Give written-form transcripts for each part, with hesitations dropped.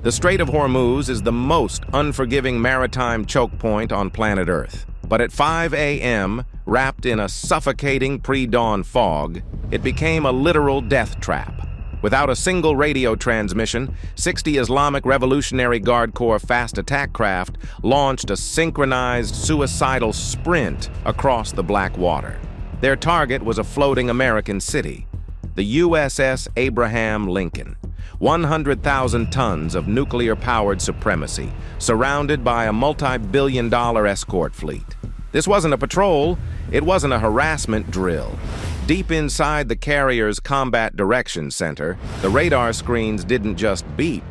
The Strait of Hormuz is the most unforgiving maritime choke point on planet Earth. But at 5 a.m., wrapped in a suffocating pre-dawn fog, it became a literal death trap. Without a single radio transmission, 60 Islamic Revolutionary Guard Corps fast attack craft launched a synchronized suicidal sprint across the black water. Their target was a floating American city, the U.S.S. Abraham Lincoln. 100,000 tons of nuclear-powered supremacy, surrounded by a multi-billion-dollar escort fleet. This wasn't a patrol, it wasn't a harassment drill. Deep inside the carrier's Combat Direction Center, the radar screens didn't just beep,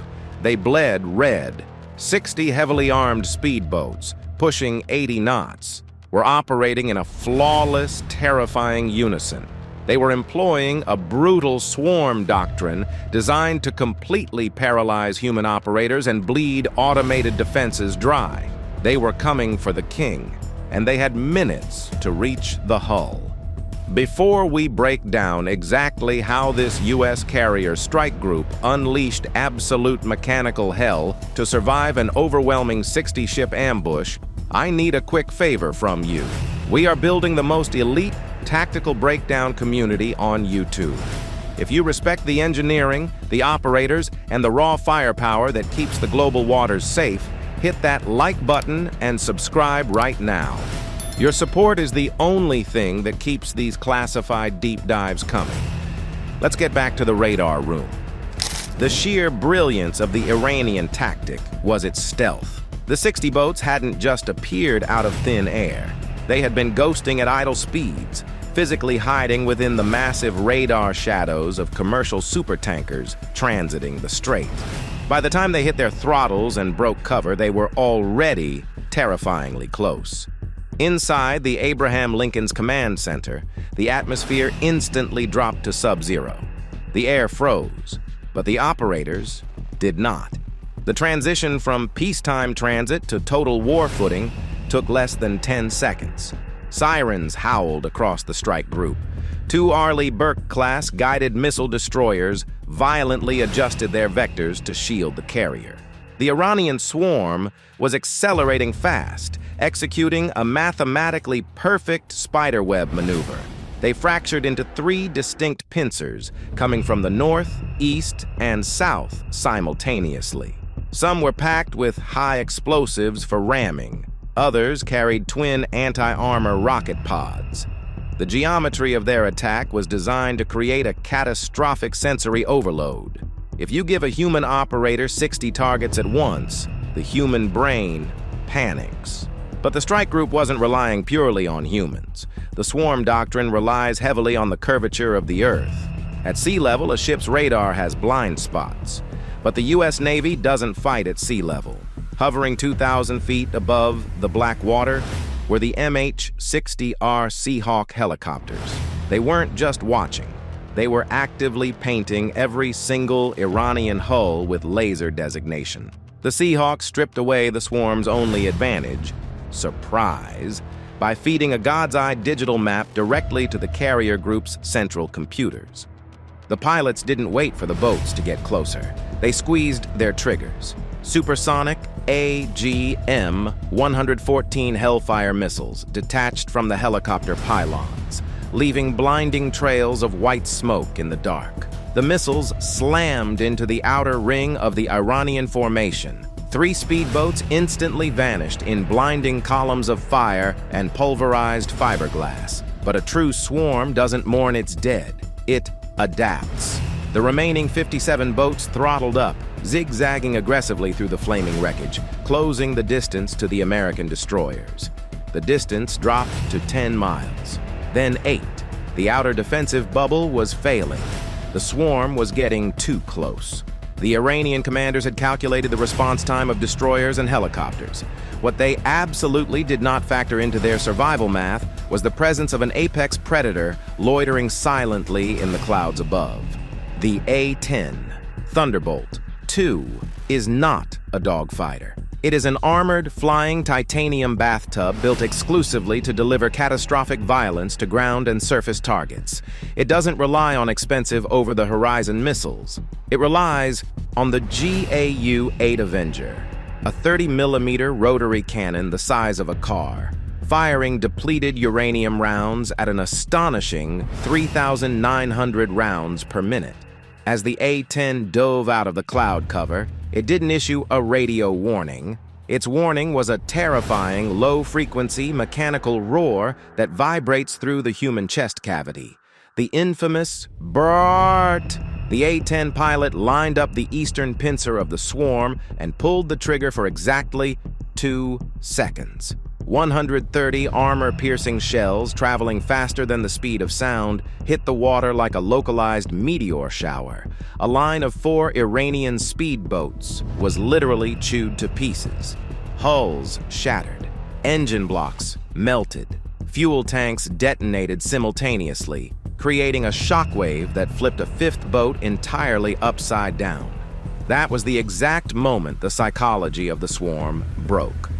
they bled red. 60 heavily armed speedboats, pushing 80 knots, were operating in a flawless, terrifying unison. They were employing a brutal swarm doctrine designed to completely paralyze human operators and bleed automated defenses dry. They were coming for the king, and they had minutes to reach the hull. Before we break down exactly how this U.S. carrier strike group unleashed absolute mechanical hell to survive an overwhelming 60-ship ambush, I need a quick favor from you. We are building the most elite tactical breakdown community on YouTube. If you respect the engineering, the operators, and the raw firepower that keeps the global waters safe, hit that like button and subscribe right now. Your support is the only thing that keeps these classified deep dives coming. Let's get back to the radar room. The sheer brilliance of the Iranian tactic was its stealth. The 60 boats hadn't just appeared out of thin air. They had been ghosting at idle speeds, physically hiding within the massive radar shadows of commercial supertankers transiting the strait. By the time they hit their throttles and broke cover, they were already terrifyingly close. Inside the Abraham Lincoln's command center, the atmosphere instantly dropped to sub-zero. The air froze, but the operators did not. The transition from peacetime transit to total war footing took less than 10 seconds. Sirens howled across the strike group. 2 Arleigh Burke-class guided missile destroyers violently adjusted their vectors to shield the carrier. The Iranian swarm was accelerating fast, executing a mathematically perfect spiderweb maneuver. They fractured into 3 distinct pincers, coming from the north, east, and south simultaneously. Some were packed with high explosives for ramming. Others carried twin anti-armor rocket pods. The geometry of their attack was designed to create a catastrophic sensory overload. If you give a human operator 60 targets at once, the human brain panics. But the strike group wasn't relying purely on humans. The swarm doctrine relies heavily on the curvature of the Earth. At sea level, a ship's radar has blind spots. But the U.S. Navy doesn't fight at sea level. Hovering 2,000 feet above the black water were the MH-60R Seahawks helicopters. They weren't just watching. They were actively painting every single Iranian hull with laser designation. The Seahawks stripped away the swarm's only advantage, surprise, by feeding a God's-eye digital map directly to the carrier group's central computers. The pilots didn't wait for the boats to get closer. They squeezed their triggers. Supersonic AGM-114 Hellfire missiles detached from the helicopter pylons, leaving blinding trails of white smoke in the dark. The missiles slammed into the outer ring of the Iranian formation. 3 speedboats instantly vanished in blinding columns of fire and pulverized fiberglass. But a true swarm doesn't mourn its dead. It adapts. The remaining 57 boats throttled up, zigzagging aggressively through the flaming wreckage, closing the distance to the American destroyers. The distance dropped to 10 miles, then 8. The outer defensive bubble was failing. The swarm was getting too close. The Iranian commanders had calculated the response time of destroyers and helicopters. What they absolutely did not factor into their survival math was the presence of an apex predator loitering silently in the clouds above. The A-10 Thunderbolt II is not a dogfighter. It is an armored, flying titanium bathtub built exclusively to deliver catastrophic violence to ground and surface targets. It doesn't rely on expensive over-the-horizon missiles. It relies on the GAU-8 Avenger, a 30mm rotary cannon the size of a car, firing depleted uranium rounds at an astonishing 3,900 rounds per minute. As the A-10 dove out of the cloud cover, it didn't issue a radio warning. Its warning was a terrifying, low-frequency mechanical roar that vibrates through the human chest cavity. The infamous BRRRRT. The A-10 pilot lined up the eastern pincer of the swarm and pulled the trigger for exactly 2 seconds. 130 armor-piercing shells, traveling faster than the speed of sound, hit the water like a localized meteor shower. A line of 4 Iranian speedboats was literally chewed to pieces. Hulls shattered, engine blocks melted, fuel tanks detonated simultaneously, creating a shockwave that flipped a 5th boat entirely upside down. That was the exact moment the psychology of the swarm broke.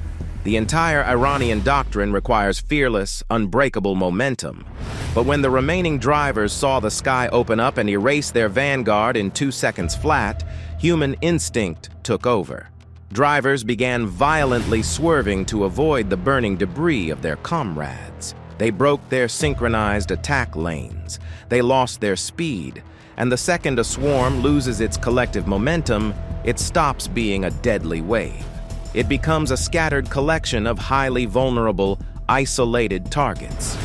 The entire Iranian doctrine requires fearless, unbreakable momentum. But when the remaining drivers saw the sky open up and erase their vanguard in 2 seconds flat, human instinct took over. Drivers began violently swerving to avoid the burning debris of their comrades. They broke their synchronized attack lanes. They lost their speed. And the second a swarm loses its collective momentum, it stops being a deadly wave. It becomes a scattered collection of highly vulnerable, isolated targets.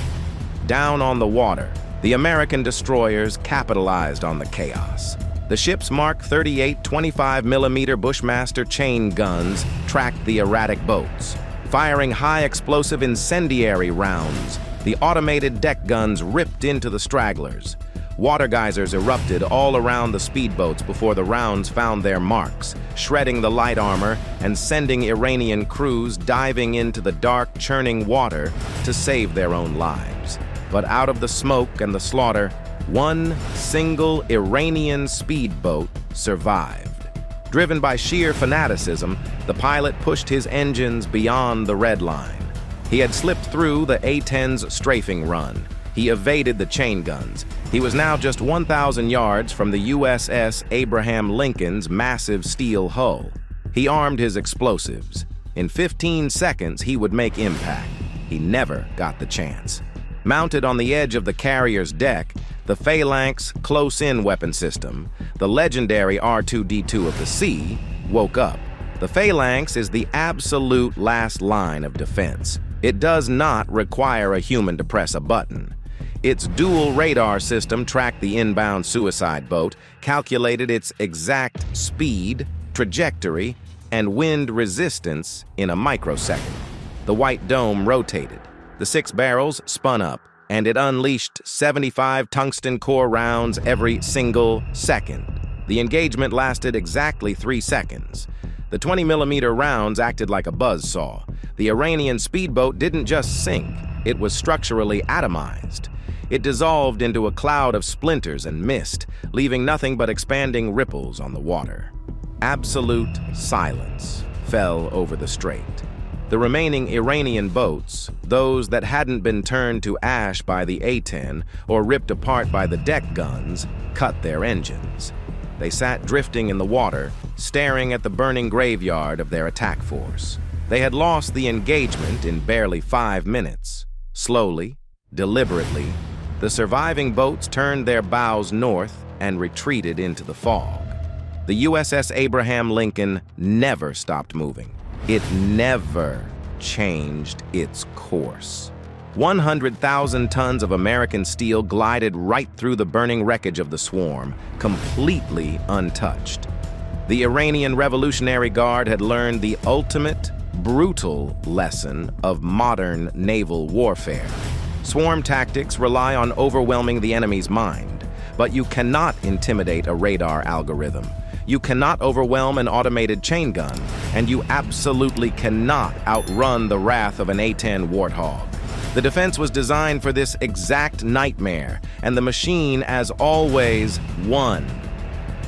Down on the water, the American destroyers capitalized on the chaos. The ship's Mark 38 25mm Bushmaster chain guns tracked the erratic boats. Firing high-explosive incendiary rounds, the automated deck guns ripped into the stragglers. Water geysers erupted all around the speedboats before the rounds found their marks, shredding the light armor and sending Iranian crews diving into the dark, churning water to save their own lives. But out of the smoke and the slaughter, one single Iranian speedboat survived. Driven by sheer fanaticism, the pilot pushed his engines beyond the RedLine. He had slipped through the A-10's strafing run. He evaded the chain guns. He was now just 1,000 yards from the U.S.S. Abraham Lincoln's massive steel hull. He armed his explosives. In 15 seconds, he would make impact. He never got the chance. Mounted on the edge of the carrier's deck, the Phalanx close-in weapon system, the legendary R2-D2 of the sea, woke up. The Phalanx is the absolute last line of defense. It does not require a human to press a button. Its dual radar system tracked the inbound suicide boat, calculated its exact speed, trajectory, and wind resistance in a microsecond. The white dome rotated. The 6 barrels spun up, and it unleashed 75 tungsten core rounds every single second. The engagement lasted exactly 3 seconds. The 20mm rounds acted like a buzzsaw. The Iranian speedboat didn't just sink, it was structurally atomized. It dissolved into a cloud of splinters and mist, leaving nothing but expanding ripples on the water. Absolute silence fell over the strait. The remaining Iranian boats, those that hadn't been turned to ash by the A-10 or ripped apart by the deck guns, cut their engines. They sat drifting in the water, staring at the burning graveyard of their attack force. They had lost the engagement in barely 5 minutes. Slowly, deliberately, the surviving boats turned their bows north and retreated into the fog. The U.S.S. Abraham Lincoln never stopped moving. It never changed its course. 100,000 tons of American steel glided right through the burning wreckage of the swarm, completely untouched. The Iranian Revolutionary Guard had learned the ultimate, brutal lesson of modern naval warfare. Swarm tactics rely on overwhelming the enemy's mind, but you cannot intimidate a radar algorithm. You cannot overwhelm an automated chain gun, and you absolutely cannot outrun the wrath of an A-10 Warthog. The defense was designed for this exact nightmare, and the machine, as always, won.